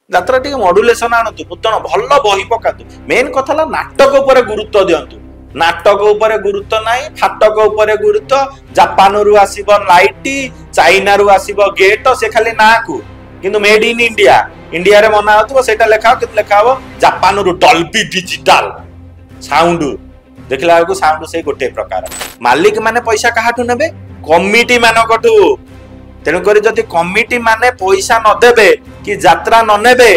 ଯାତ୍ରା ଟିକେ ମଡୁଲେସନ ଆଣନ୍ତୁ, ନୂତନ ଭଲ ବହି ପକାନ୍ତୁ। ମେନ୍ କଥା ହେଲା ନାଟକ ଉପରେ ଗୁରୁତ୍ୱ ଦିଅନ୍ତୁ। ନାଟକ ଉପରେ ଗୁରୁତ୍ୱ ନାହିଁ, ଫାଟକ ଉପରେ ଗୁରୁତ୍ୱ। ଜାପାନରୁ ଆସିବ ଲାଇଟ୍, ଚାଇନାରୁ ଆସିବ ଗେଟ୍, ସେ ଖାଲି ନାଁକୁ, କିନ୍ତୁ ମେଡ୍ ଇନ୍ ଇଣ୍ଡିଆ। ଇଣ୍ଡିଆରେ ମନା ହଉଥିବ ସେଇଟା ଲେଖା ହବ, କିନ୍ତୁ ଲେଖା ହବ ଜାପାନରୁ ଡଲବି ଡିଜିଟାଲ ସାଉଣ୍ଡ। ଦେଖିଲା ବେଳକୁ ସାଉଣ୍ଡ ସେଇ ଗୋଟେ ପ୍ରକାର। ମାଲିକ ମାନେ ପଇସା କାହାଠୁ ନେବେ? କମିଟି ମାନଙ୍କଠୁ। ତେଣୁକରି ଯଦି କମିଟି ମାନେ ପଇସା ନଦେବେ କି ଯାତ୍ରା ନ ନେବେ,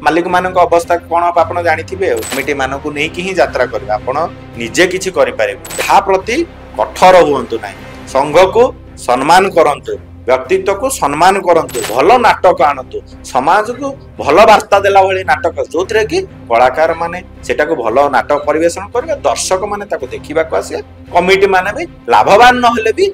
ମାଲିକ ମାନଙ୍କ ଅବସ୍ଥା କଣ ହବ ଆପଣ ଜାଣିଥିବେ। କମିଟି ମାନଙ୍କୁ ନେଇକି ହିଁ ଯାତ୍ରା କରିବେ, ଆପଣ ନିଜେ କିଛି କରିପାରିବେ। ତାହା ପ୍ରତି କଠୋର ହୁଅନ୍ତୁ ନାହିଁ। ସଂଘକୁ ସମ୍ମାନ କରନ୍ତୁ, ବ୍ୟକ୍ତିତ୍ୱକୁ ସମ୍ମାନ କରନ୍ତୁ, ଭଲ ନାଟକ ଆଣନ୍ତୁ, ସମାଜକୁ ଭଲ ବାର୍ତ୍ତା ଦେଲା ଭଳି ନାଟକ, ଯୋଉଥିରେ କି କଳାକାର ମାନେ ସେଟାକୁ ଭଲ ନାଟକ ପରିବେଷଣ କରିବେ, ଦର୍ଶକ ମାନେ ତାକୁ ଦେଖିବାକୁ ଆସିବେ, କମିଟି ମାନେ ବି ଲାଭବାନ ନହେଲେ ବି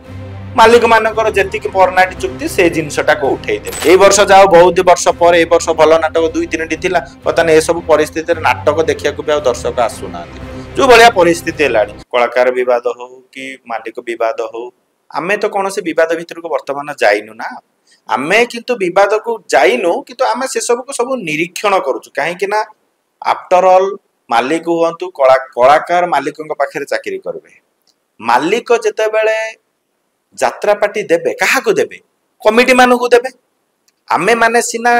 ମାଲିକ ମାନଙ୍କର ଯେତିକି ପରନାଟି ଚୁକ୍ତି ସେ ଜିନିଷଟାକୁ ଉଠେଇଦେବେ। ଏଇ ବର୍ଷ ଯାଉ ବହୁତ ବର୍ଷ ପରେ ଏଇ ବର୍ଷ ଭଲ ନାଟକ 2-3ଟି ଥିଲା, ବର୍ତ୍ତମାନ ଏସବୁ ପରିସ୍ଥିତିରେ ନାଟକ ଦେଖିବାକୁ ବି ଆଉ ଦର୍ଶକ ଆସୁନାହାନ୍ତି। ଯୋଉ ଭଳିଆ ପରିସ୍ଥିତି ହେଲାଣି, କଳାକାର ବିବାଦ ହଉ କି ମାଲିକ ବିବାଦ ହଉ, ଆମେ ତ କୌଣସି ବିବାଦ ଭିତରକୁ ବର୍ତ୍ତମାନ ଯାଇନୁ ନା। ଆମେ କିନ୍ତୁ ବିବାଦକୁ ଯାଇନୁ, କିନ୍ତୁ ଆମେ ସେସବୁକୁ ସବୁ ନିରୀକ୍ଷଣ କରୁଛୁ। କାହିଁକି ନା ଆଫ୍ଟର ଅଲ୍ ମାଲିକ ହୁଅନ୍ତୁ, କଳାକାର ମାଲିକଙ୍କ ପାଖରେ ଚାକିରି କରିବେ। ମାଲିକ ଯେତେବେଳେ ଯାତ୍ରା ପାର୍ଟି ଦେବେ, କାହାକୁ ଦେବେ? କମିଟି ମାନଙ୍କୁ ଦେବେ। ଆମେ ମାନେ ସିନା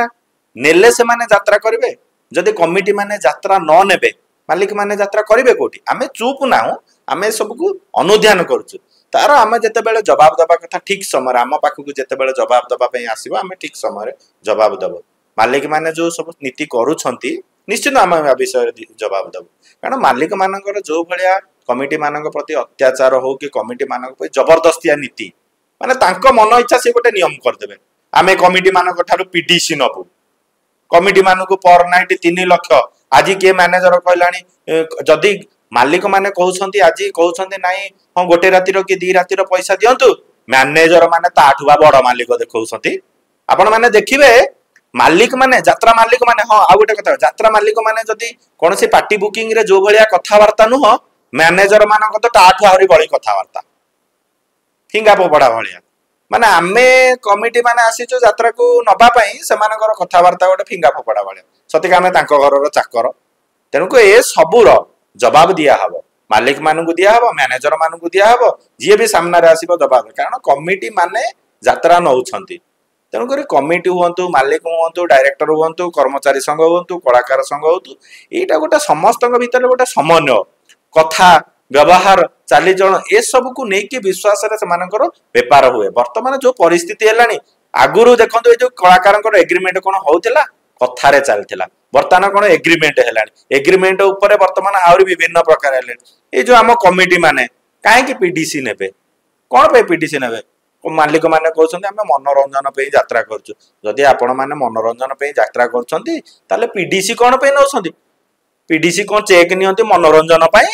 ନେଲେ ସେମାନେ ଯାତ୍ରା କରିବେ, ଯଦି କମିଟି ମାନେ ଯାତ୍ରା ନ ନେବେ ମାଲିକ ମାନେ ଯାତ୍ରା କରିବେ କୋଉଠି? ଆମେ ଚୁପ୍ ନାହୁଁ, ଆମେ ସବୁକୁ ଅନୁଧ୍ୟାନ କରୁଛୁ। ତାର ଆମେ ଯେତେବେଳେ ଜବାବ ଦେବା କଥା ଠିକ ସମୟରେ, ଆମ ପାଖକୁ ଯେତେବେଳେ ଜବାବ ଦେବା ପାଇଁ ଆସିବ, ଆମେ ଠିକ ସମୟରେ ଜବାବ ଦେବୁ। ମାଲିକ ମାନେ ଯୋଉ ସବୁ ନୀତି କରୁଛନ୍ତି, ନିଶ୍ଚିତ ଆମେ ଏ ବିଷୟରେ ଜବାବ ଦେବୁ। କାରଣ ମାଲିକ ମାନଙ୍କର ଯୋଉ ଭଳିଆ କମିଟି ମାନଙ୍କ ପ୍ରତି ଅତ୍ୟାଚାର ହଉ କି କମିଟି ମାନଙ୍କ ପ୍ରତି ଜବରଦସ୍ତିଆ ନୀତି, ମାନେ ତାଙ୍କ ମନ ଇଚ୍ଛା ସେ ଗୋଟେ ନିୟମ କରିଦେବେ, ଆମେ କମିଟି ମାନଙ୍କ ଠାରୁ ପିଡିସି ନବୁ, କମିଟି ମାନଙ୍କୁ ପର ନାଇଟ୍ 3 ଲକ୍ଷ। ଆଜି କିଏ ମ୍ୟାନେଜର କହିଲାଣି, ଯଦି ମାଲିକ ମାନେ କହୁଛନ୍ତି, ଆଜି କହୁଛନ୍ତି ନାଇଁ ହଁ 1 ରାତିର କି 2 ରାତିର ପଇସା ଦିଅନ୍ତୁ, ମ୍ୟାନେଜର ମାନେ ତାଠୁ ବା ବଡ ମାଲିକ ଦେଖାଉଛନ୍ତି। ଆପଣ ମାନେ ଦେଖିବେ ମାଲିକ ମାନେ, ଯାତ୍ରା ମାଲିକ ମାନେ, ହଁ ଆଉ ଗୋଟେ କଥା, ଯାତ୍ରା ମାଲିକ ମାନେ ଯଦି କୌଣସି ପାର୍ଟି ବୁକିଂ ରେ ଯୋଉ ଭଳିଆ କଥାବାର୍ତ୍ତା ନୁହଁ, ମ୍ୟାନେଜର ମାନଙ୍କ ତ ତାଠୁ ଆହୁରି ବଳି କଥାବାର୍ତ୍ତା, ଫିଙ୍ଗା ଫୋପଡା ଭଳିଆ। ମାନେ ଆମେ କମିଟି ମାନେ ଆସିଛୁ ଯାତ୍ରାକୁ ନବା ପାଇଁ, ସେମାନଙ୍କର କଥାବାର୍ତ୍ତା ଗୋଟେ ଫିଙ୍ଗା ଫୋପଡା ଭଳିଆ, ସତିକା ଆମେ ତାଙ୍କ ଘରର ଚାକର। ତେଣୁକୁ ଏ ସବୁର ଜବାବ ଦିଆହବ, ମାଲିକ ମାନଙ୍କୁ ଦିଆହବ, ମ୍ୟାନେଜର ମାନଙ୍କୁ ଦିଆହବ, ଯିଏ ବି ସାମ୍ନାରେ ଆସିବ ଜବାବ। କାରଣ କମିଟି ମାନେ ଯାତ୍ରା ନଉଛନ୍ତି। ତେଣୁକରି କମିଟି ହୁଅନ୍ତୁ, ମାଲିକ ହୁଅନ୍ତୁ, ଡାଇରେକ୍ଟର ହୁଅନ୍ତୁ, କର୍ମଚାରୀ ସଂଘ ହୁଅନ୍ତୁ, କଳାକାର ସଂଘ ହୁଅନ୍ତୁ, ଏଇଟା ଗୋଟେ ସମସ୍ତଙ୍କ ଭିତରେ ଗୋଟେ ସମନ୍ୱୟ, କଥା ବ୍ୟବହାର ଚାଲିଚଳନ ଏସବୁକୁ ନେଇକି ବିଶ୍ୱାସରେ ସେମାନଙ୍କର ବେପାର ହୁଏ। ବର୍ତ୍ତମାନ ଯୋଉ ପରିସ୍ଥିତି ହେଲାଣି, ଆଗରୁ ଦେଖନ୍ତୁ ଏଇ ଯୋଉ କଳାକାରଙ୍କର ଏଗ୍ରିମେଣ୍ଟ କଣ ହଉଥିଲା, କଥାରେ ଚାଲିଥିଲା, ବର୍ତ୍ତମାନ କଣ ଏଗ୍ରିମେଣ୍ଟ ହେଲାଣି। ଏଗ୍ରିମେଣ୍ଟ ଉପରେ ବର୍ତ୍ତମାନ ଆହୁରି ବିଭିନ୍ନ ପ୍ରକାର ହେଲେଣି। ଏଇ ଯୋଉ ଆମ କମିଟି ମାନେ କାହିଁକି ପିଡିସି ନେବେ? କଣ ପାଇଁ ପିଡିସି ନେବେ? ମାଲିକ ମାନେ କହୁଛନ୍ତି ଆମେ ମନୋରଞ୍ଜନ ପାଇଁ ଯାତ୍ରା କରୁଛୁ। ଯଦି ଆପଣ ମାନେ ମନୋରଞ୍ଜନ ପାଇଁ ଯାତ୍ରା କରୁଛନ୍ତି, ତାହେଲେ ପିଡିସି କଣ ପାଇଁ ନଉଛନ୍ତି? ପିଡିସି କଣ ଚେକ୍ ନିଅନ୍ତି ମନୋରଞ୍ଜନ ପାଇଁ?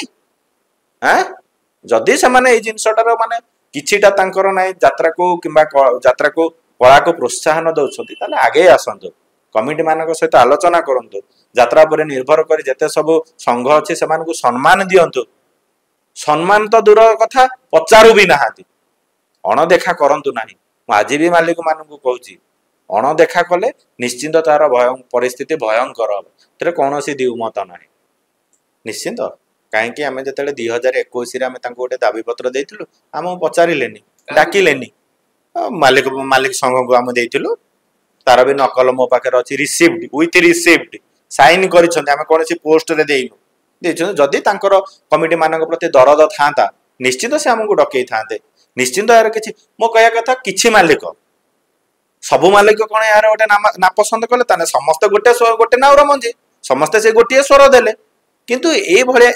ଯଦି ସେମାନେ ଏଇ ଜିନିଷଟାର ମାନେ କିଛିଟା ତାଙ୍କର ନାହିଁ, ଯାତ୍ରାକୁ କିମ୍ବା ଯାତ୍ରାକୁ କଳାକୁ ପ୍ରୋତ୍ସାହନ ଦଉଛନ୍ତି, ତାହେଲେ ଆଗେଇ ଆସନ୍ତୁ, କମିଟି ମାନଙ୍କ ସହିତ ଆଲୋଚନା କରନ୍ତୁ, ଯାତ୍ରା ଉପରେ ନିର୍ଭର କରି ଯେତେ ସବୁ ସଂଘ ଅଛି ସେମାନଙ୍କୁ ସମ୍ମାନ ଦିଅନ୍ତୁ। ସମ୍ମାନ ତ ଦୂର କଥା, ପଚାରୁ ବି ନାହାନ୍ତି। ଅଣଦେଖା କରନ୍ତୁ ନାହିଁ। ମୁଁ ଆଜି ବି ମାଲିକ ମାନଙ୍କୁ କହୁଛି, ଅଣଦେଖା କଲେ ନିଶ୍ଚିନ୍ତ ତାର ପରିସ୍ଥିତି ଭୟଙ୍କର ହବ। ଏଥିରେ କୌଣସି ଦ୍ୱିମତ ନାହିଁ। ନିଶ୍ଚିନ୍ତ, କାହିଁକି ଆମେ ଯେତେବେଳେ 2021ରେ ଆମେ ତାଙ୍କୁ ଗୋଟେ ଦାବିପତ୍ର ଦେଇଥିଲୁ, ଆମକୁ ପଚାରିଲେନି, ଡାକିଲେନି। ମାଲିକ ସଂଘକୁ ଆମେ ଦେଇଥିଲୁ, ତାର ବି ନକଲ ମୋ ପାଖରେ ଅଛି, ରିସିଭ୍ଡ ୱିଥ ରିସିଭ୍ଡ, ସାଇନ କରିଛନ୍ତି, ଆମେ କୌଣସି ପୋଷ୍ଟରେ ଦେଇନୁ, ଦେଇଛନ୍ତି। ଯଦି ତାଙ୍କର କମିଟି ମାନଙ୍କ ପ୍ରତି ଦରଦ ଥାନ୍ତା, ନିଶ୍ଚିନ୍ତ ସେ ଆମକୁ ଡକେଇଥାନ୍ତେ। ନିଶ୍ଚିନ୍ତ ଏହାର କିଛି, ମୋ କହିବା କଥା, କିଛି ମାଲିକ, ସବୁ ମାଲିକ କଣ ଏହାର ଗୋଟେ ନାପସନ୍ଦ କଲେ? ତାହେଲେ ସମସ୍ତେ ଗୋଟେ ନାଉର ମଞ୍ଜି, ସମସ୍ତେ ସେ ଗୋଟିଏ ସ୍ୱର ଦେଲେ। କିନ୍ତୁ ଏଇଭଳିଆ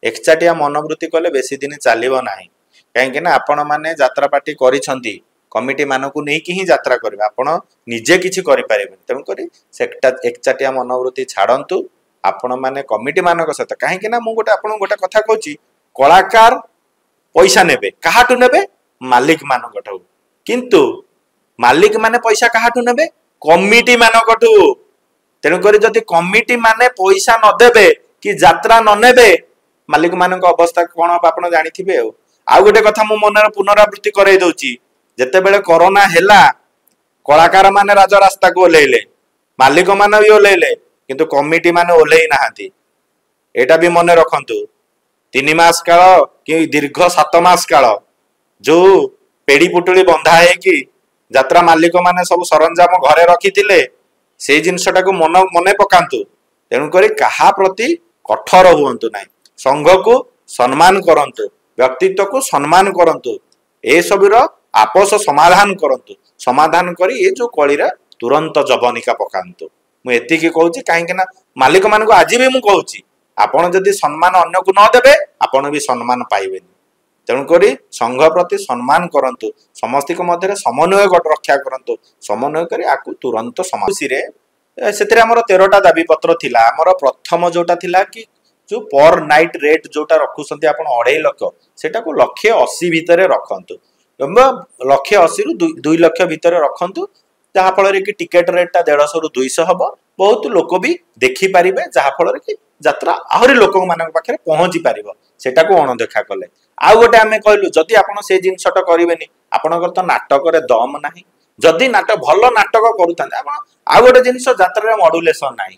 ଏକଚାଟିଆ ମନୋବୃତ୍ତି କଲେ ବେଶୀ ଦିନ ଚାଲିବ ନାହିଁ। କାହିଁକି ନା ଆପଣ ମାନେ ଯାତ୍ରା ପାର୍ଟି କରିଛନ୍ତି, କମିଟି ମାନଙ୍କୁ ନେଇକି ହିଁ ଯାତ୍ରା କରିବେ, ଆପଣ ନିଜେ କିଛି କରିପାରିବେନି। ତେଣୁକରି ସେଟା ଏକଚାଟିଆ ମନୋବୃତ୍ତି ଛାଡନ୍ତୁ, ଆପଣ ମାନେ କମିଟି ମାନଙ୍କ ସହିତ। କାହିଁକି ନା ମୁଁ ଆପଣଙ୍କୁ ଗୋଟେ କଥା କହୁଛି, କଳାକାର ପଇସା ନେବେ, କାହାଠୁ ନେବେ? ମାଲିକ ମାନଙ୍କଠୁ। କିନ୍ତୁ ମାଲିକ ମାନେ ପଇସା କାହାଠୁ ନେବେ? କମିଟି ମାନଙ୍କଠୁ। ତେଣୁକରି ଯଦି କମିଟି ମାନେ ପଇସା ନଦେବେ କି ଯାତ୍ରା ନ ନେବେ, ମାଲିକ ମାନଙ୍କ ଅବସ୍ଥା କଣ ହବ ଆପଣ ଜାଣିଥିବେ। ଆଉ ଗୋଟେ କଥା ମୁଁ ମନରେ ପୁନରାବୃତ୍ତି କରାଇ ଦଉଛି, ଯେତେବେଳେ କରୋନା ହେଲା, କଳାକାର ମାନେ ରାଜରାସ୍ତାକୁ ଓହ୍ଲେଇଲେ, मालिक मान भी ओह्लैले किंतु कमिटी मान ओह्लै नाहांती एटा भी मन रखंतु 3 मास काल कि दीर्घ 7 मास काल जो पेड़ी पुटुली बंधा है कि यात्रा मालिक माने सब सरंजाम घरे रखिथिले से जिनसटा को मन मने पकांतु तेणुक कहा प्रति कठोर हुंतु ना संघ को सम्मान करंतु व्यक्तित्व को सम्मान करंतु ए सबुर आपस समाधान करंतु समाधान करी ये जो कली तुरंत जबनिका पकांतु मु एतिकी कहूची कहीं मालिक मान को आज भी मु कहूची आपण जदि सम्मान अन्य को न देबे आपण भी सम्मान पाइबेनी तेणुक संघ प्रति सम्मान करंतु समस्त मध्य समन्वय रक्षा करंतु समन्वय करी आकु तुरंत समासी से 13टा दाबी पत्र थिला हमर प्रथम जोटा थिला कि जो पर नाइट रेट जोटा रखुसंती आपण 2.5 लाख सेटा को 180 भितर रखंतु 180 रु 2 लाख भितर रखंतु जहा फल कि टिकेट रेट 150 रु 200 हबो बहुत लोक भी देखि पारिबे जहा फल कि यात्रा आहरी लोक मानक पाखे पहुंची पारिबो सेटा को अणदेखा कले आ गोटे आमे कहलु जदि आपण से जिनसट करिवेनी आपनकर तो नाटक रे दम नाही जदि नाटक भल नाटक करूथान आपण आ गोटे जिनिस यात्रा रे मॉड्यूलेशन नाही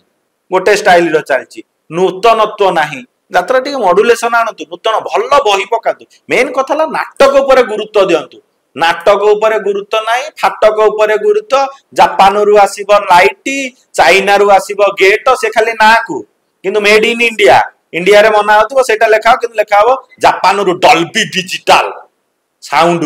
गोटे स्टाइल रो चलची नूतनत्व नाही यात्रा टिके मॉड्यूलेशन आणतु नूतन भल बही पकातु मेन कथा ला नाटक ऊपर गुरुत्व दियंतु नाटक ऊपर गुरुत्व नाही फाटक ऊपर गुरुत्व जापान रु आसीबो लाइट चाइना रु आसीबो गेट से खाली ना को किंतु मेड इन इंडिया इंडिया रे मना होतबो सेटा लेखाओ किंतु लेखाओ जापान रु डॉल्बी डिजिटल साउंड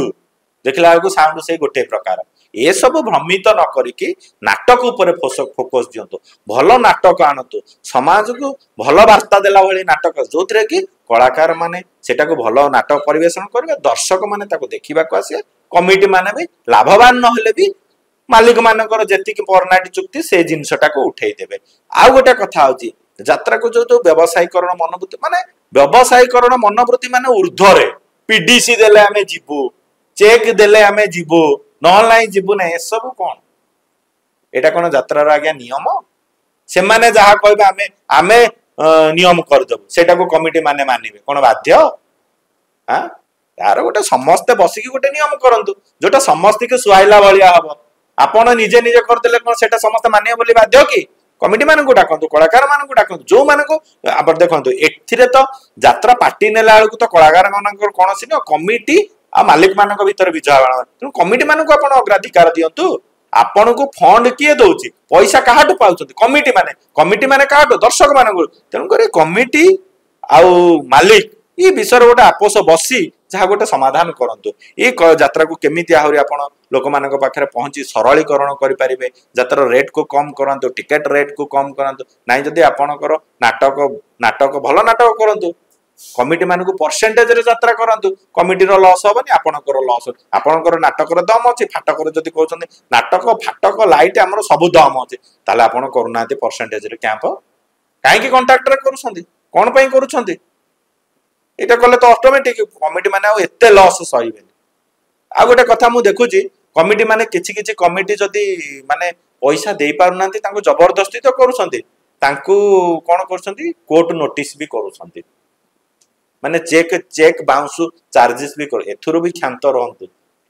देखला को साउंड से गोटे प्रकार ए सब भ्रमित न करिकी नाटक ऊपर फोकस दियंतु भल नाटक आणतु समाज को भल वार्ता देला भली नाटक जोथरे कि कलाकार माने सेटा को भल नाटक परिवेषण करबे दर्शक माने ताको देखिबा को आसे कमिटी माने भी लाभवान न होले भी मालिक मानकर जेति कि परनाटी चुक्ति से जिनसटा को उठेई देबे आ गोटे कथा होची यात्रा को जो व्यवसायीकरण मनोवृत्ति माने व्यवसायीकरण मनोवृत्ति माने ऊर्ध्वरे पीडीसी देले आमे जीवु चेक देले आमे जीवु नहल नाही जीवु नै ए सब कोन एटा कोन यात्रा रा आज्ञा नियम से माने जहा कहबे आमे नियम कर देबु सेटा को कमिटी माने मानिबे कोन बाध्य हां यार गोटे समस्त बसिकी गोटे नियम करंतु जोटा समस्त के सुहाइला भलिया हबो आपण निजे निजे कर देले कोन सेटा समस्त मानियो बोली बाध्य की कमिटी मान को डाकंतु कलाकार मान को डाकंतु जो मान को अब देखंतु एथिरे तो यात्रा पार्टी नेला आलु तो कलाकार मान को कोन सिनो कमिटी आ मालिक मान को भीतर बिझावाण त कमिटी मान को आपण अग्राधिकार दियंतु आपण को फंड किए दोची पैसा काहाटु पाउछंती कमिटी माने काहाटु दर्शक मान को तेनु करे कमिटी आ मालिक ई विषय गोटे आपस बसी जहाँ गोटे समाधान करंतु ये यात्रा को केमिति आहुरी आपण लोक मान पाखे पहुंची सरलीकरण करें यात्रा रेट को कम करंतु टिकेट रेट को कम करंतु नाइ जदि आपणकर नाटक भल नाटक करंतु कमिटी मान को परसेंटेज रे यात्रा करंतु कमिटी रो लॉस होबनी आपणकर लॉस आपणकर नाटकर दम अछि फाटकर जदि कहउछन्ती नाटक फाटक लाइट हमर सब दम अछि ताले आपण करूनाते परसेंटेज रे कैंप काहे की कॉन्ट्रैक्टर करूछन्ती कोन पई करूछन्ती एटा कले तो ऑटोमेटिक कमिटी माने आ एते लॉस सहीबेनी आ गोटे कथा मु देखुची कमिटी माने किछि कमिटी जदि माने पैसा देई पारुनांती तांको जबरदस्ती तो करूछन्ती तांको कोन करूछन्ती कोर्ट नोटिस भी करूछन्ती माने चेक बाउंस चार्जेस भी कर एथुरो भी क्षांत रहंतु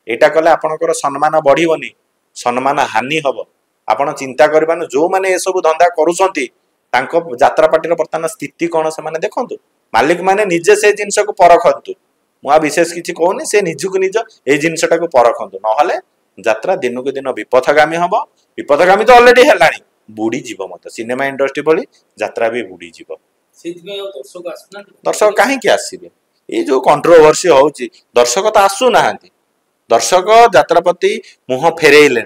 एटा कले आपनकर सम्मान बढ़िबनी सम्मान हानि हबो आपण चिंता करबानो जो माने ए सब धंदा करूछन्ती तांको यात्रा पार्टी रो वर्तमान स्थिति कोन से माने देखंतु मालिक माने निजे से जिनस को परखंतु मुआ विशेष किछि कहूनी से निजुक निज ए जिनसटा को परखंतु नहले यात्रा दिन को दिन विपथगामी हबो विपथगामी तो ऑलरेडी हेलानी बुडी जीव मत सिनेमा इंडस्ट्री भली यात्रा भी बुडी जीव सिद्धि दर्शक आसना दर्शक काहे के आसीबे ए जो कंट्रोवर्सी होउची दर्शक तो आसु नाहंती दर्शक यात्रा प्रति मुह फेरेइले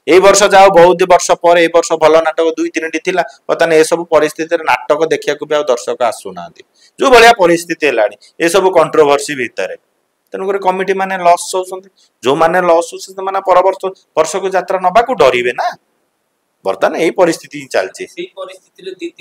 ए वर्ष जाओ बहुत वर्ष पर ए वर्ष भल नाटक 2-3 थिला पताने ए सब परिस्थिति रे नाटक देखिया को भी दर्शक आसु नाहंती जो भलिया परिस्थिति हेलानी ए सब कंट्रोवर्सी भीतर तेनु करे कमिटी माने लॉस होउछन्ती जो माने लॉस होउछन्ती माने परवर्ष वर्ष को यात्रा नबा को डरिवे ना वर्तमान ए परिस्थिति चलची सेही परिस्थिति रे